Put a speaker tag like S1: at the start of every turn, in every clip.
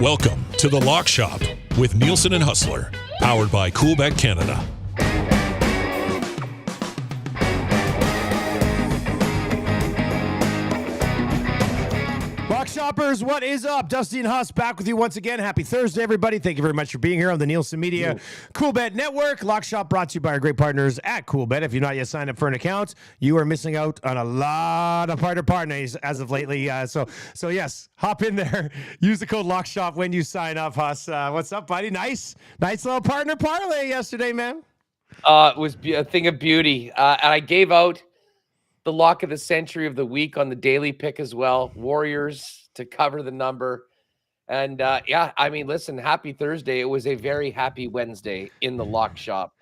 S1: Welcome to the Lock Shop with Nielson and Hustler, powered by Coolbet Canada.
S2: Lock Shoppers, what is up? Dusty and Huss back with you once again. Happy Thursday, everybody. Thank you very much for being here on the Nielsen Media Coolbet Network. Lock Shop brought to you by our great partners at Coolbet. If you're not yet signed up for an account, you are missing out on a lot of partner partners as of lately. So yes, hop in there. Use the code LOCKSHOP when you sign up, Huss. What's up, buddy? Nice little partner parlay yesterday, man.
S3: It was a thing of beauty. And I gave out the lock of the century of the week on the daily pick as well. Warriors to cover the number. And I mean, listen, happy Thursday. It was a very happy Wednesday in the Lock Shop.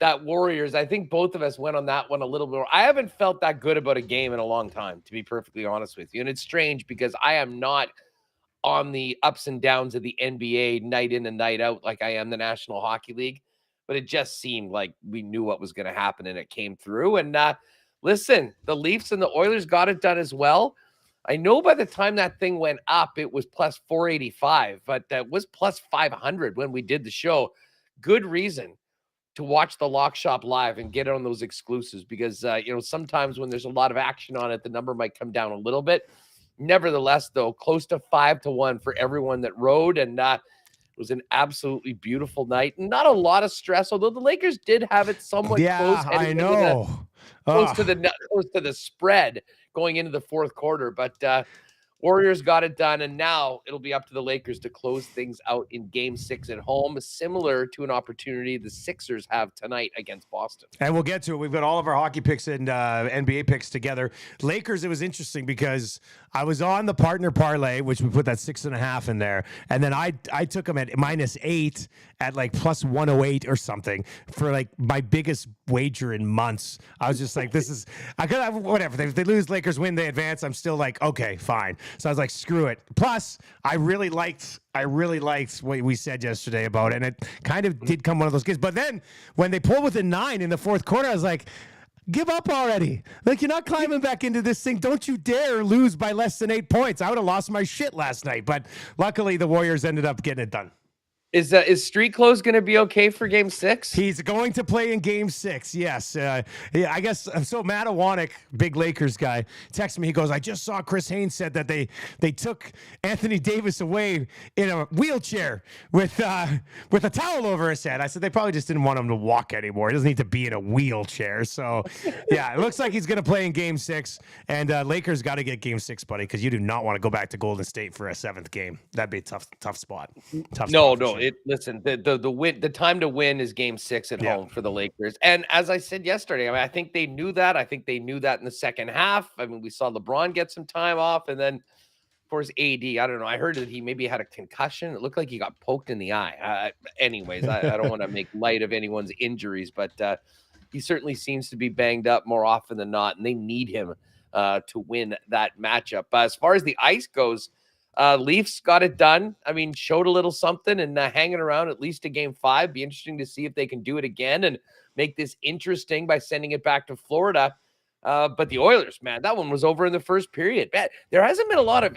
S3: That Warriors, I think both of us went on that one a little bit more. I haven't felt that good about a game in a long time, to be perfectly honest with you. And it's strange because I am not on the ups and downs of the NBA night in and night out like I am the National Hockey League. But it just seemed like we knew what was going to happen and it came through. And listen, the Leafs and the Oilers got it done as well. I know by the time that thing went up, it was plus 485, but that was plus 500 when we did the show. Good reason to watch the Lock Shop live and get on those exclusives because, sometimes when there's a lot of action on it, the number might come down a little bit. Nevertheless, though, close to 5-1 for everyone that rode. And it was an absolutely beautiful night. Not a lot of stress, although the Lakers did have it somewhat close.
S2: Yeah, I know.
S3: Close to the spread going into the fourth quarter, but Warriors got it done, and now it'll be up to the Lakers to close things out in Game 6 at home, similar to an opportunity the Sixers have tonight against Boston.
S2: And we'll get to it. We've got all of our hockey picks and NBA picks together. Lakers, it was interesting because I was on the partner parlay, which we put that 6.5 in there, and then I took them at -8 at like plus 108 or something for like my biggest wager in months. I was just like, whatever. If they lose, Lakers win, they advance. I'm still like, okay, fine. So I was like, screw it. Plus, I really liked what we said yesterday about it, and it kind of did come one of those games. But then when they pulled within 9 in the fourth quarter, I was like, give up already. Like, you're not climbing back into this thing. Don't you dare lose by less than 8 points. I would have lost my shit last night. But luckily, the Warriors ended up getting it done.
S3: Is Street Clothes going to be okay for Game 6?
S2: He's going to play in Game 6, yes. I guess, so Matt Iwanek, big Lakers guy, texted me. He goes, I just saw Chris Haynes said that they took Anthony Davis away in a wheelchair with a towel over his head. I said, they probably just didn't want him to walk anymore. He doesn't need to be in a wheelchair. So, yeah, it looks like he's going to play in Game 6. And Lakers got to get Game 6, buddy, because you do not want to go back to Golden State for a 7th game. That'd be a tough spot.
S3: No. Listen, the time to win is Game 6 at home for the Lakers. And as I said yesterday, I mean, I think they knew that. I think they knew that in the second half. I mean, we saw LeBron get some time off, and then, of course, AD. I don't know. I heard that he maybe had a concussion. It looked like he got poked in the eye. Anyways, I don't want to make light of anyone's injuries, but he certainly seems to be banged up more often than not, and they need him to win that matchup. As far as the ice goes, Leafs got it done. I mean, showed a little something and hanging around at least to Game 5. Be interesting to see if they can do it again and make this interesting by sending it back to Florida. But the Oilers, man, that one was over in the first period. Man, there hasn't been a lot of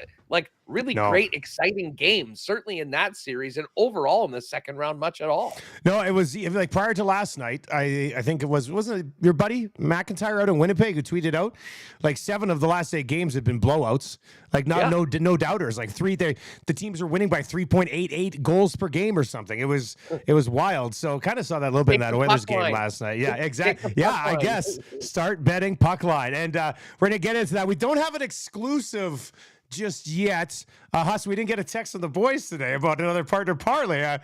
S3: really great, exciting games, certainly in that series, and overall in the second round, much at all.
S2: No, it was like prior to last night. I think wasn't it your buddy McIntyre out in Winnipeg who tweeted out like 7 of the last 8 games have been blowouts. Like no doubters. Like the teams are winning by 3.88 goals per game or something. It was wild. So kind of saw that a little bit in that Oilers game last night. Yeah, exactly. Yeah, I guess start betting puck line, and we're gonna get into that. We don't have an exclusive just yet. Huss, we didn't get a text from the boys today about another partner parlay.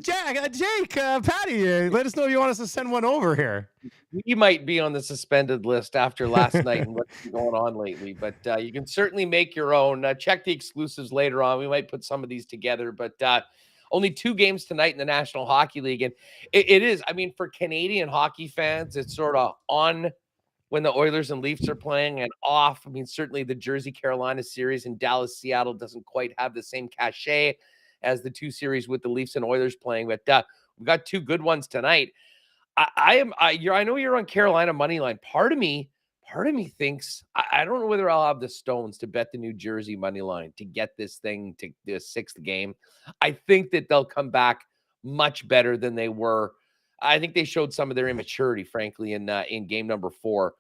S2: Jake, Patty, let us know if you want us to send one over here.
S3: We might be on the suspended list after last night and what's been going on lately, but you can certainly make your own. Check the exclusives later on. We might put some of these together, but only 2 games tonight in the National Hockey League. And it is, I mean, for Canadian hockey fans, it's sort of on when the Oilers and Leafs are playing and off. I mean, certainly the Jersey-Carolina series in Dallas-Seattle doesn't quite have the same cachet as the 2 series with the Leafs and Oilers playing, but we've got 2 good ones tonight. I know you're on Carolina money line. Part of me part of me thinks I don't know whether I'll have the stones to bet the New Jersey money line to get this thing to the sixth game. I think that they'll come back much better than they were. I think they showed some of their immaturity, frankly, in game number 4.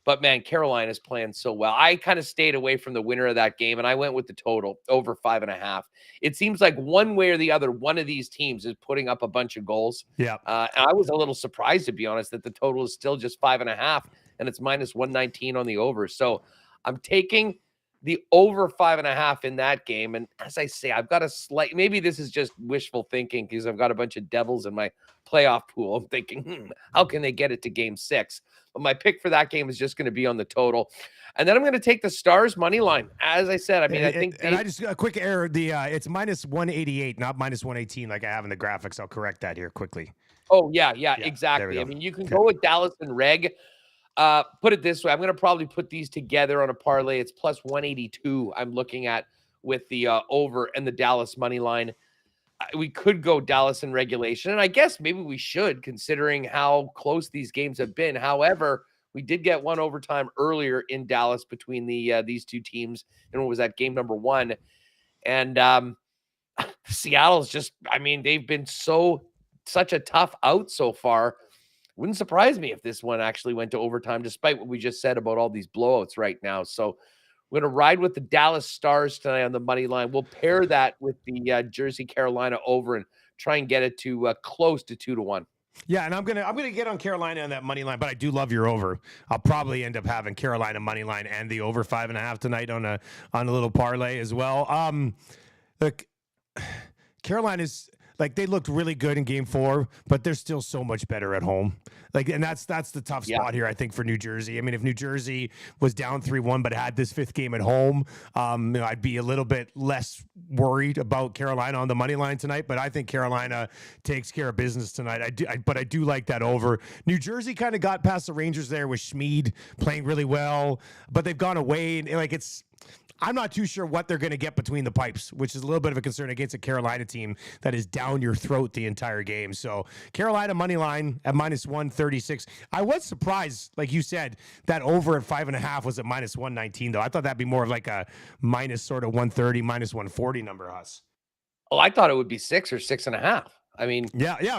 S3: But man, Carolina's playing so well. I kind of stayed away from the winner of that game, and I went with the total over 5.5. It seems like one way or the other, one of these teams is putting up a bunch of goals.
S2: Yeah.
S3: And I was a little surprised, to be honest, that the total is still just 5.5, and it's minus 119 on the over. So I'm taking the over 5.5 in that game. And as I say, I've got a slight, maybe this is just wishful thinking because I've got a bunch of devils in my playoff pool. I'm thinking, how can they get it to game 6? But my pick for that game is just going to be on the total. And then I'm going to take the Stars money line. As I said, I mean, I think.
S2: And I just, a quick error. It's minus 188, not minus 118 like I have in the graphics. I'll correct that here quickly.
S3: Oh, yeah, exactly. I mean, you can go with Dallas and Reg. Put it this way. I'm going to probably put these together on a parlay. It's plus 182 I'm looking at with the over and the Dallas money line. We could go Dallas in regulation, and I guess maybe we should, considering how close these games have been. However, we did get one overtime earlier in Dallas between these two teams, and what was that, game number 1? And Seattle's just, I mean, they've been such a tough out so far. Wouldn't surprise me if this one actually went to overtime, despite what we just said about all these blowouts right now. So we're going to ride with the Dallas Stars tonight on the money line. We'll pair that with the Jersey Carolina over and try and get it to close to 2-1.
S2: Yeah, and I'm gonna get on Carolina on that money line, but I do love your over. I'll probably end up having Carolina money line and the over 5.5 tonight on a little parlay as well. Look, Carolina's. Like, they looked really good in game 4, but they're still so much better at home. Like, and that's the tough spot here, I think, for New Jersey. I mean, if New Jersey was down 3-1 but had this 5th game at home, I'd be a little bit less worried about Carolina on the money line tonight. But I think Carolina takes care of business tonight. I do like that over. New Jersey kind of got past the Rangers there with Schmid playing really well, but they've gone away. And like, I'm not too sure what they're going to get between the pipes, which is a little bit of a concern against a Carolina team that is down your throat the entire game. So Carolina money line at minus 136. I was surprised, like you said, that over at 5.5 was at minus 119, though. I thought that'd be more of like a minus sort of 130, minus 140 number, Huss.
S3: Oh, I thought it would be 6 or 6.5. I mean,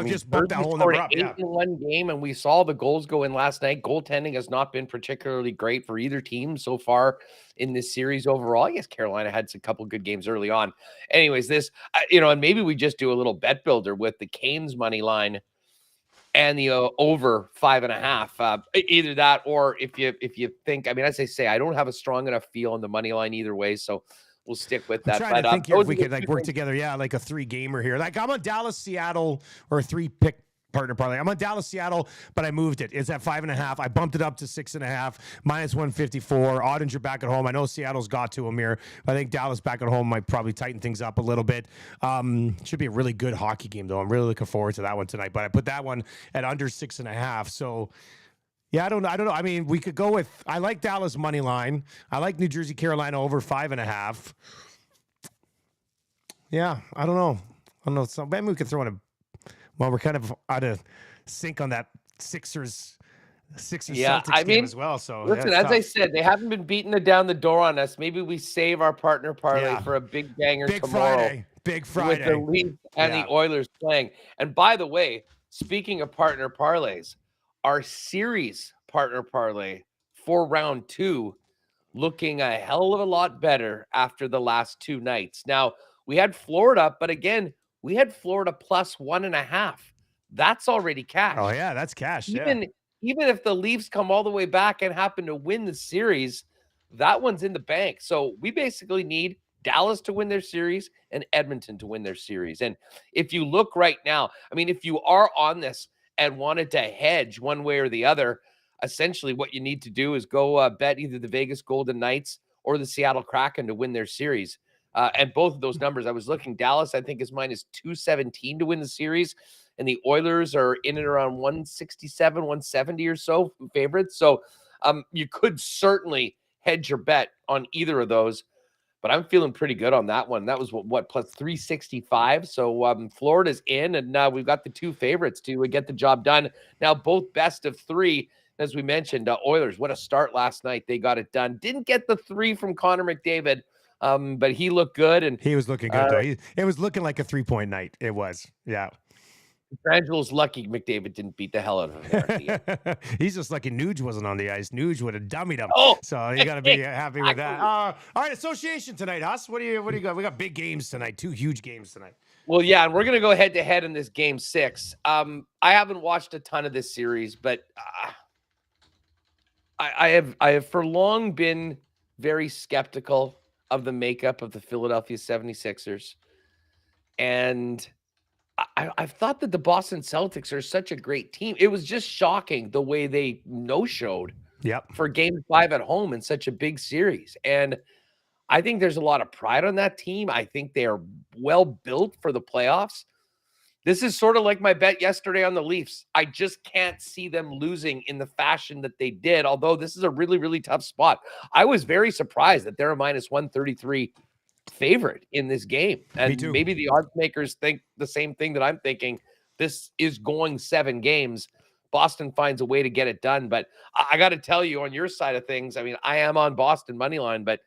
S2: just bump that whole number up.
S3: 8 in one game, and we saw the goals go in last night. Goaltending has not been particularly great for either team so far in this series overall. I guess Carolina had a couple good games early on. Anyways, this, and maybe we just do a little bet builder with the Canes money line and the over 5.5. Either that, or if you think, I mean, as I say, I don't have a strong enough feel on the money line either way, so we'll stick with that.
S2: I'm trying to think here if we could like work together. Yeah, like a 3-gamer here. Like I'm on Dallas, Seattle, or a 3-pick partner parlay. I'm on Dallas, Seattle, but I moved it. It's at 5.5. I bumped it up to 6.5, minus 154. Ottinger back at home. I know Seattle's got to him here. I think Dallas back at home might probably tighten things up a little bit. Should be a really good hockey game, though. I'm really looking forward to that one tonight. But I put that one at under 6.5. So. Yeah, I don't know. I mean, we could go with, I like Dallas money line. I like New Jersey, Carolina over 5.5. Yeah, I don't know. So maybe we could throw in we're kind of out of sync on that Sixers Celtics game as well. So
S3: listen, as I said, they haven't been beating it down the door on us. Maybe we save our partner parlay for a big banger tomorrow.
S2: Big Friday.
S3: With the Leafs and the Oilers playing. And by the way, speaking of partner parlays, our series partner parlay for round 2 looking a hell of a lot better after the last 2 nights. Now, we had Florida, but again, we had Florida plus 1.5. That's already cash.
S2: Oh, yeah, that's cash.
S3: Even if the Leafs come all the way back and happen to win the series, that one's in the bank. So we basically need Dallas to win their series and Edmonton to win their series. And if you look right now, I mean, if you are on this and wanted to hedge one way or the other, essentially what you need to do is go bet either the Vegas Golden Knights or the Seattle Kraken to win their series. And both of those numbers, I was looking, Dallas, I think, is minus 217 to win the series. And the Oilers are in and around 167, 170 or so favorites. So you could certainly hedge your bet on either of those. But I'm feeling pretty good on that one. That was what plus 365. So Florida's in, and we've got the 2 favorites to get the job done. Now, both best of 3. As we mentioned, Oilers, what a start last night. They got it done. Didn't get the 3 from Connor McDavid, but he looked good. And
S2: he was looking good, though. It was looking like a 3-point night. It was. Yeah.
S3: Angelo's lucky McDavid didn't beat the hell out of him there at the end.
S2: He's just lucky Nuge wasn't on the ice. Nuge would have dummied him.
S3: Oh,
S2: so you got to be happy with that. All right, association tonight, Huss. What do you got? We got big games tonight. 2 huge games tonight.
S3: Well, yeah, and we're gonna go head to head in this game 6. I haven't watched a ton of this series, but I have for long been very skeptical of the makeup of the Philadelphia 76ers. And I've thought that the Boston Celtics are such a great team. It was just shocking the way they no-showed for game 5 at home in such a big series. And I think there's a lot of pride on that team. I think they are well built for the playoffs. This is sort of like my bet yesterday on the Leafs. I just can't see them losing in the fashion that they did, although this is a really, really tough spot. I was very surprised that they're a minus 133 favorite in this game. And maybe the odds makers think the same thing that I'm thinking. This is going 7 games. Boston finds a way to get it done. But I got to tell you, on your side of things, I mean, I am on Boston money line, but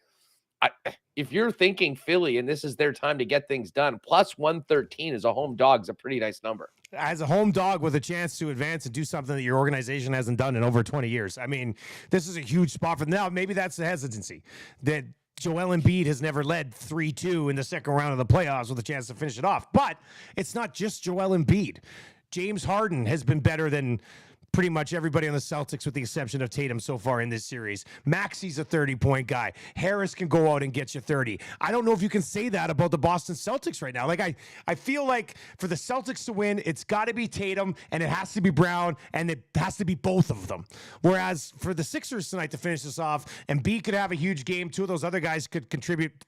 S3: if you're thinking Philly and this is their time to get things done, plus 113 as a home dog is a pretty nice number.
S2: As a home dog with a chance to advance and do something that your organization hasn't done in over 20 years. I mean, this is a huge spot for them. Now, maybe that's the hesitancy that Joel Embiid has never led 3-2 in the second round of the playoffs with a chance to finish it off. But it's not just Joel Embiid. James Harden has been better than pretty much everybody on the Celtics with the exception of Tatum so far in this series. Maxi's a 30-point guy. Harris can go out and get you 30. I don't know if you can say that about the Boston Celtics right now. Like I feel like for the Celtics to win, it's got to be Tatum and it has to be Brown and it has to be both of them. Whereas for the Sixers tonight to finish this off, Embiid could have a huge game. 2 of those other guys could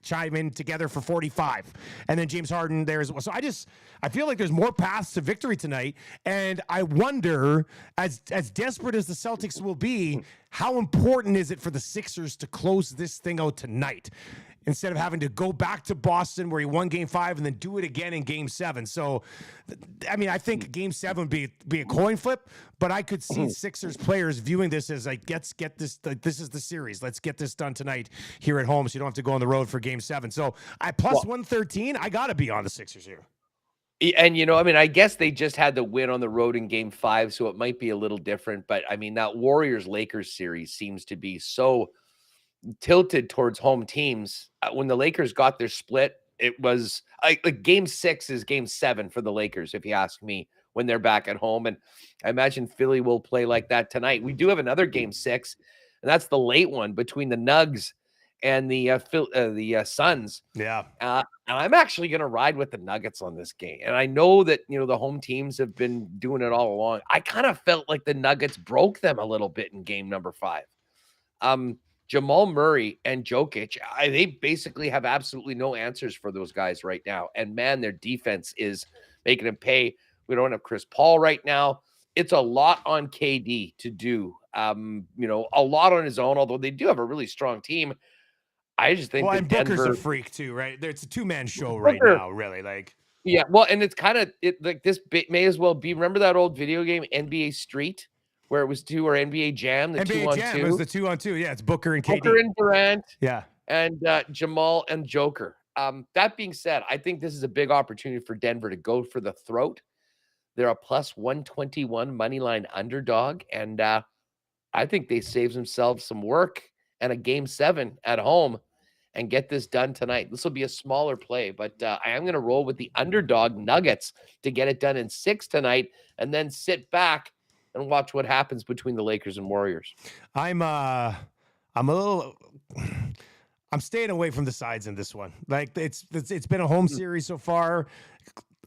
S2: chime in together for 45. And then James Harden there as well. So I feel like there's more paths to victory tonight. And I wonder, as desperate as the Celtics will be, how important is it for the Sixers to close this thing out tonight instead of having to go back to Boston where he won game 5 and then do it again in game 7? So, I mean, I think game 7 would be a coin flip, but I could see Sixers players viewing this as like, let's get this, this is the series. Let's get this done tonight here at home so you don't have to go on the road for game 7. So plus 113, I got to be on the Sixers here.
S3: And, you know, I mean, I guess they just had the win on the road in game 5, so it might be a little different. But, I mean, that Warriors-Lakers series seems to be so tilted towards home teams. When the Lakers got their split, it was like game 6 is game 7 for the Lakers, if you ask me, when they're back at home. And I imagine Philly will play like that tonight. We do have another game 6, and that's the late one between the Nugs and the Suns.
S2: Yeah.
S3: And I'm actually going to ride with the Nuggets on this game. And I know that, you know, the home teams have been doing it all along. I kind of felt like the Nuggets broke them a little bit in game number 5. Jamal Murray and Jokic, they basically have absolutely no answers for those guys right now. And man, their defense is making them pay. We don't have Chris Paul right now. It's a lot on KD to do, you know, a lot on his own, although they do have a really strong team. I just think
S2: and Booker's a freak too, right? It's a 2-man show right now, really. Like,
S3: yeah, well, and it's kind of like this may as well be. Remember that old video game NBA Street where it was 2 or NBA Jam, the
S2: NBA
S3: 2-on-2?
S2: Jam was the 2-on-2. Yeah, it's Booker and KD.
S3: Booker and Durant.
S2: Yeah,
S3: and Jamal and Joker. That being said, I think this is a big opportunity for Denver to go for the throat. They're a plus 121 money line underdog, and I think they save themselves some work and a game 7 at home and get this done tonight. This will be a smaller play, but I am going to roll with the underdog Nuggets to get it done in 6 tonight and then sit back and watch what happens between the Lakers and Warriors.
S2: I'm staying away from the sides in this one. Like it's been a home series so far.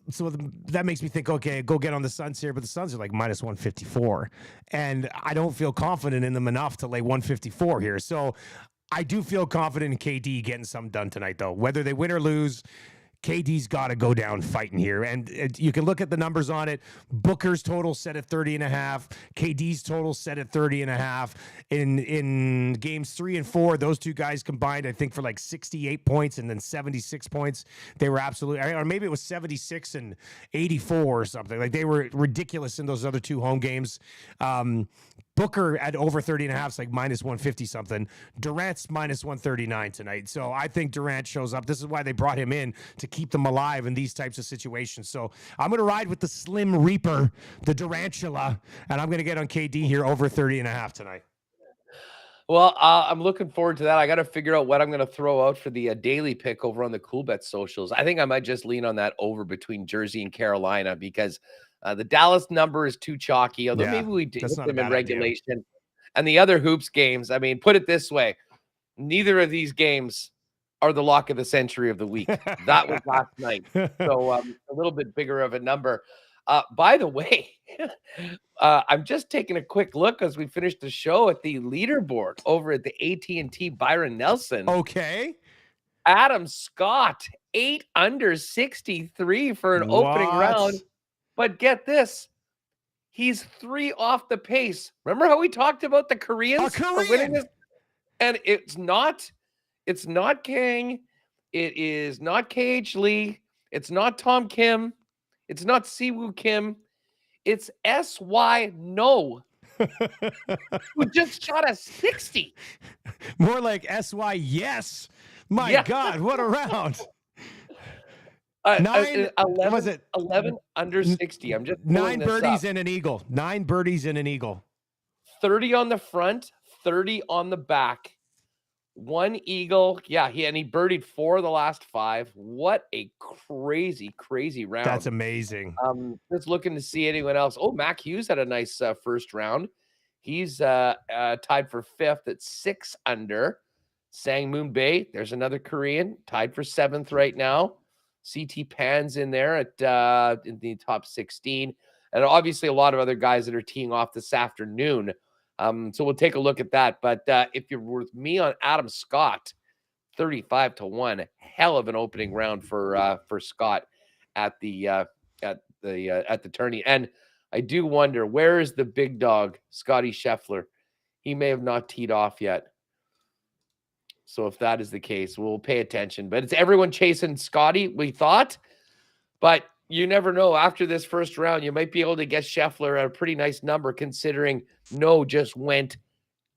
S2: So that makes me think, okay, go get on the Suns here, but the Suns are like minus 154, and I don't feel confident in them enough to lay 154 here. So I do feel confident in KD getting something done tonight, though. Whether they win or lose, KD's got to go down fighting here. And you can look at the numbers on it. Booker's total set at 30.5. KD's total set at 30.5. In games 3 and 4, those two guys combined, I think, for like 68 points and then 76 points. They were absolutely, or maybe it was 76 and 84 or something. Like they were ridiculous in those other 2 home games. Booker at over 30.5 is like minus 150 something. Durant's minus 139 tonight. So I think Durant shows up. This is why they brought him in, to keep them alive in these types of situations. So I'm going to ride with the Slim Reaper, the Durantula, and I'm going to get on KD here over 30.5 tonight.
S3: Well, I'm looking forward to that. I got to figure out what I'm going to throw out for the daily pick over on the Cool Bet socials. I think I might just lean on that over between Jersey and Carolina, because the Dallas number is too chalky, although maybe we did hit them in regulation. Idea. And the other hoops games, I mean, put it this way, neither of these games are the lock of the century of the week. That was last night. So a little bit bigger of a number. By the way, I'm just taking a quick look as we finished the show at the leaderboard over at the AT&T Byron Nelson.
S2: Okay.
S3: Adam Scott, 8 under 63 for an opening round. But get this, he's 3 off the pace. Remember how we talked about the Koreans winning this? And it's not Kang. It is not KH Lee. It's not Tom Kim. It's not Siwoo Kim. It's S.Y. No, who just shot a 60.
S2: More like S.Y. Yes. My God, what a round.
S3: 11 under 60. I'm just
S2: 9 birdies and an eagle. 9 birdies and an eagle.
S3: 30 on the front, 30 on the back. 1 eagle. Yeah, he birdied 4 of the last 5. What a crazy, crazy round.
S2: That's amazing.
S3: Just looking to see anyone else. Oh, Mac Hughes had a nice first round. He's tied for 5th at 6 under. Sang Moon Bae, there's another Korean, tied for 7th right now. CT Pan's in there at in the top 16. And obviously a lot of other guys that are teeing off this afternoon. So we'll take a look at that. But if you're with me on Adam Scott, 35-1, hell of an opening round for Scott at the tourney. And I do wonder, where is the big dog, Scotty Scheffler? He may have not teed off yet. So if that is the case, we'll pay attention. But it's everyone chasing Scotty, we thought. But you never know. After this first round, you might be able to get Scheffler at a pretty nice number, considering No just went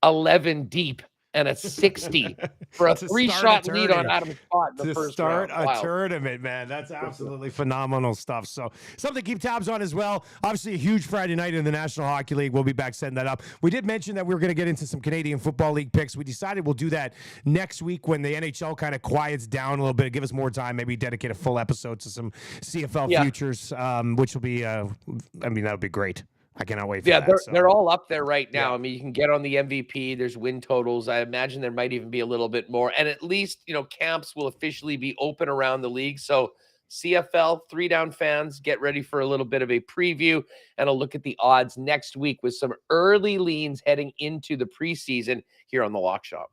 S3: 11 deep and a 60 for a 3-shot lead on Adam Scott in the first round.
S2: To start a tournament, man. That's absolutely phenomenal stuff. So something to keep tabs on as well. Obviously, a huge Friday night in the National Hockey League. We'll be back setting that up. We did mention that we were going to get into some Canadian Football League picks. We decided we'll do that next week when the NHL kind of quiets down a little bit. Give us more time. Maybe dedicate a full episode to some CFL futures, which will be, that'll be great. I cannot wait for that.
S3: They're all up there right now. Yeah. I mean, you can get on the MVP. There's win totals. I imagine there might even be a little bit more. And at least, camps will officially be open around the league. So CFL 3-down fans, get ready for a little bit of a preview and a look at the odds next week with some early leans heading into the preseason here on the Lock Shop.